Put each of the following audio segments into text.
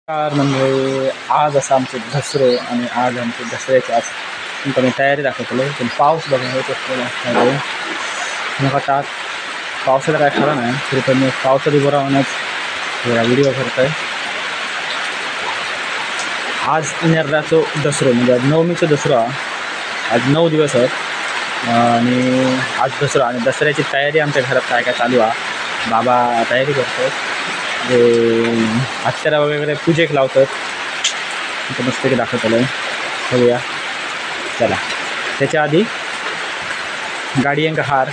म्हणजे आज असं आमचे दसरो आणि आज आमचे दसऱ्याचे आज तुमका मी तयारी दाखवतलो. पण पाऊस बघा होत असतो नका टाक पावसाला काय खरं नाही तरी पण मी पावसात उभं राहूनच व्हिडिओ करतोय. आज निर्धाचो दसरो म्हणजे आज नवमीचो दसरो आज 9 दिवस आहेत आणि आज दसरा आणि दसऱ्याची तयारी आमच्या घरात काय काय चालू आहे. बाबा तयारी करतो अक्षरा वगैरे पूजेक लावतात तिथं मस्त की दाखवतलं बघूया. चला त्याच्या आधी गाडीयांका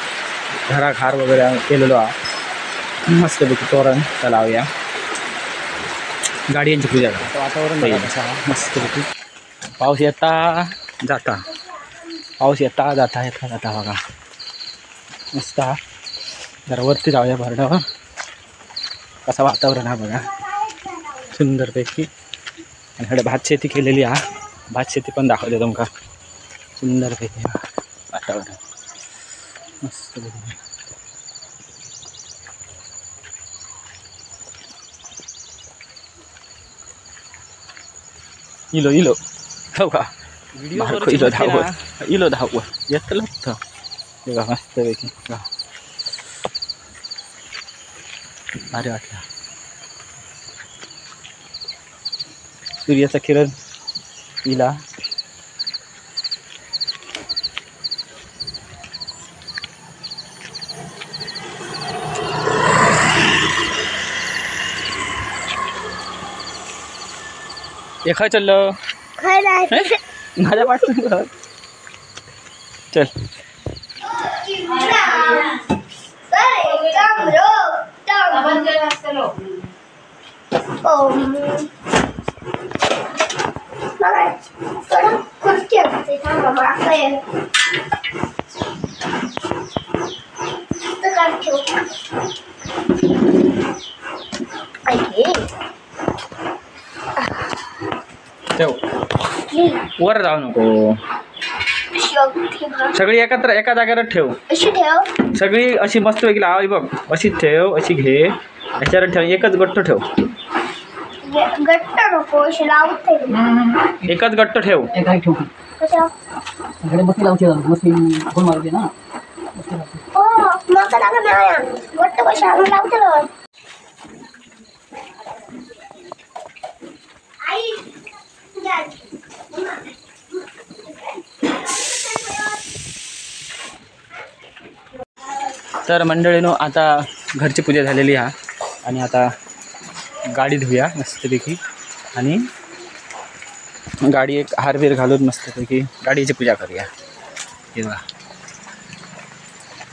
घराक हार वगैरे केलेलो आहे मस्तपैकी तोरण लावूया. गाडीयांची पूजा करतो वातावरण मस्तपैकी पाऊस येता जाता बघा मस्त हा. जरा वरती जाऊया भरडावर कसं वातावरण हा बघा सुंदरपैकी. आणि कडे भात शेती केलेली हा भात शेती पण दाखवते तुमका सुंदरपैकी वातावरण मस्त. इलो हो का व्हिडिओ धावत येतलं बघा मस्तपैकी भारी वाटलं. सूर्याचा किरण इला एका चाललं माझ्या पाठून चल ठेव वर जाऊ नको सगळी एकत्र एका जागेवर ठेव सगळी अशी मस्त वेगळी लावावी बघ अशी ठेव अशी घे याच्यावर ठेव एकच गट्ट ठेव एकच गट्ट ठेव तर मंडळीनो आता घरची पूजा झालेली आहे आणि आता गाडी धुया मस्तपैकी आणि गाडी एक हारबीर घालून मस्तपैकी गाडीची पूजा करूया. हे बघा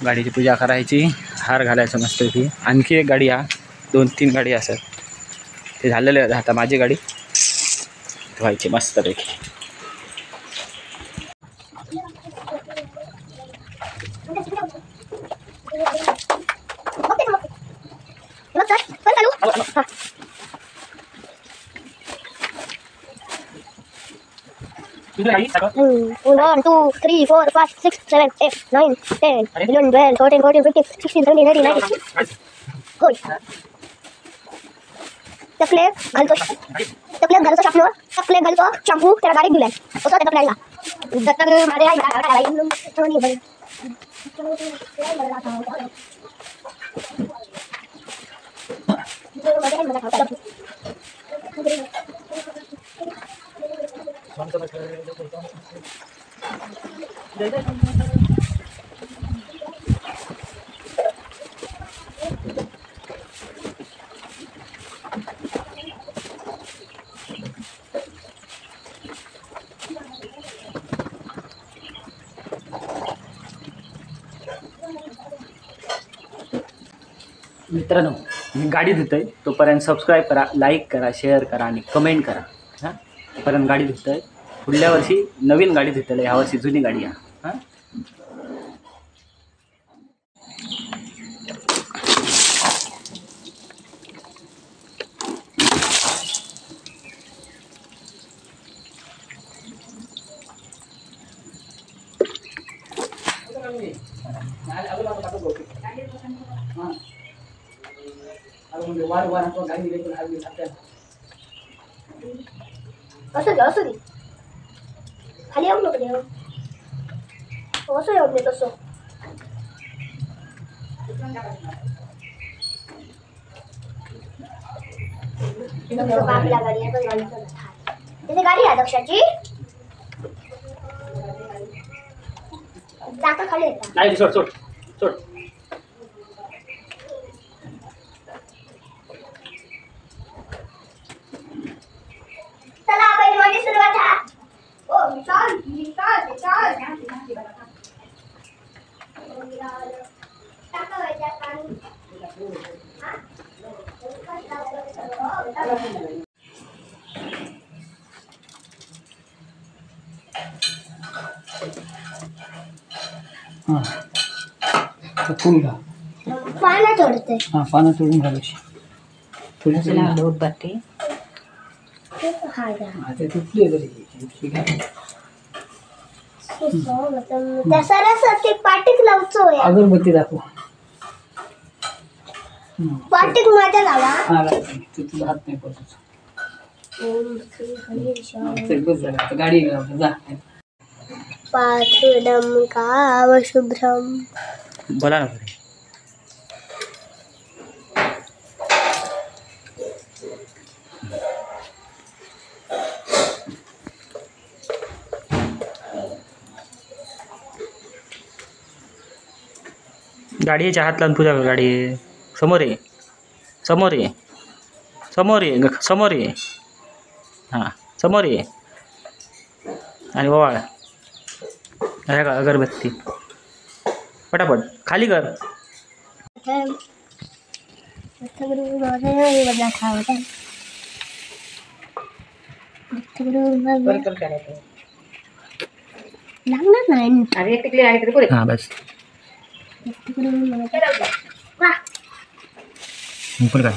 गाडीची पूजा करायची हार घालायचं मस्तपैकी. आणखी एक गाडी 2-3 गाडी असत ते झालेले आता माझी गाडी धुवायची मस्तपैकी. One, two, three, four, five, six, seven, 8, 9, 10, 11, 12, 13, 14, 15, 16, 17, 18, 19. होय प्लेट घालतो शॅम्पू प्लेट घालतो शॅम्पू त्याला डायरेक्ट दिलाय असं त्याचा प्लॅनला दत्तक माझे मित्रांनो मी गाडी धुतोय तोपर्यंत सबस्क्राईब करा लाईक करा शेअर करा आणि कमेंट करा. हां तोपर्यंत गाडी धुतोय पुढल्या वर्षी नवीन गाडी धुतले ह्या वर्षी जुनी गाडी आहे. हां वार वार गाडी असू दे खाली येऊ नको देव असं येऊ दे तसं आपल्या गाडी आहे पण तिथे गाडी आहे दक्षाची चाका खाली येतात नाही सोड सोड सोड चला पहिली सुरुवात हा ओ चाल टाका व्हायच्या पाणी फुल घा पानं तोडते हां पानं तोडून घालायची थोडी उदबत्ती हा घ्या ते तुटली तरी घ्या त्या सरस्वती पाटीक लावचो या अगरबत्ती दाखव पाटीक माझ्या लावा हा तुझा हात नाही पडतो बस झालं आता गाडी जा पाठुडम काव शुभ्रम बोला ना गाडीच्या हात लावून पूजा कर गाडी समोर ये समोर ये समोर ये समोर ये हां समोर ये आणि ओवाळ आहे का अगरबत्ती पटापट खाली कर लागणार नाही अरे टिकली आणि तरी पुरे हां बस पण काय